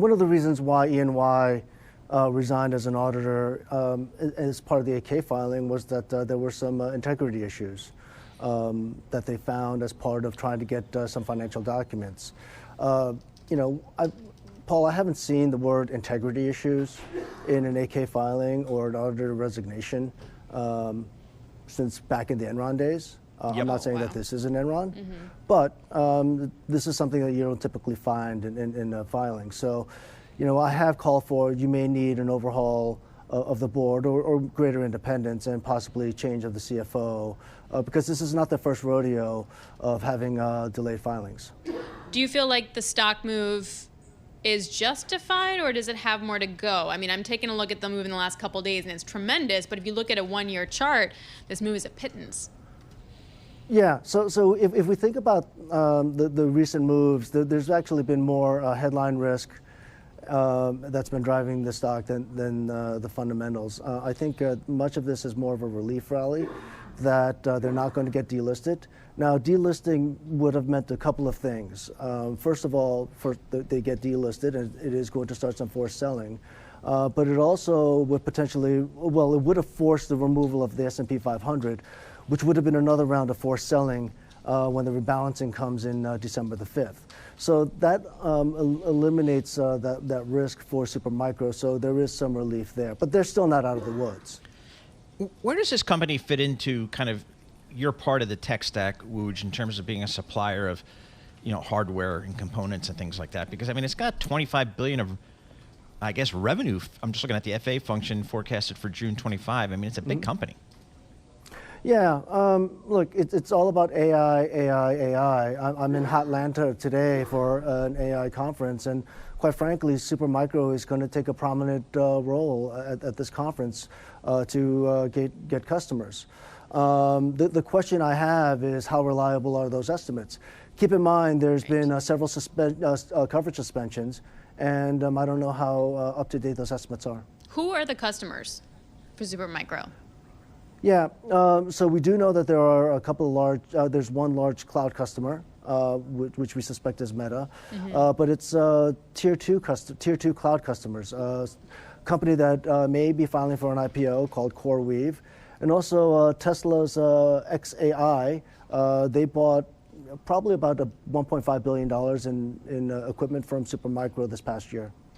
one of the reasons why E&Y resigned as an auditor as part of the 8K filing was that there were some integrity issues that they found as part of trying to get some financial documents. Paul, I haven't seen the word integrity issues in an 8K filing or an auditor resignation since back in the Enron days. I'm not saying that this is an Enron, but this is something that you don't typically find in a filing. So, I have called for, you may need an overhaul of the board or greater independence and possibly change of the CFO, because this is not the first rodeo of having delayed filings. Do you feel like the stock move is justified, or does it have more to go? I mean, I'm taking a look at the move in the last couple of days, and it's tremendous, but if you look at a one-year chart, this move is a pittance. Yeah, so if we think about the recent moves, there's actually been more headline risk that's been driving the stock than the fundamentals. I think much of this is more of a relief rally, that they're not going to get delisted. Now, delisting would have meant a couple of things. First of all, they get delisted, and it is going to start some forced selling. But it also would potentially, it would have forced the removal of the S&P 500, which would have been another round of forced selling when the rebalancing comes in December the 5th. So that eliminates that risk for Supermicro, so there is some relief there. But they're still not out of the woods. Where does this company fit into kind of your part of the tech stack, Wooj, in terms of being a supplier of, hardware and components and things like that? Because, I mean, it's got $25 billion of, I guess, revenue. I'm just looking at the FA function forecasted for June 25. I mean, it's a big company. Yeah, look, it's all about AI. I'm in Atlanta today for an AI conference, and quite frankly, Supermicro is going to take a prominent role at this conference to get customers. The question I have is, how reliable are those estimates? Keep in mind, there's been several coverage suspensions, and I don't know how up-to-date those estimates are. Who are the customers for Supermicro? Yeah, so we do know that there are a couple of large, there's one large cloud customer, which we suspect is Meta, but it's tier two cloud customers, company that may be filing for an IPO called CoreWeave, and also Tesla's XAI. They bought probably about $1.5 billion in equipment from Supermicro this past year.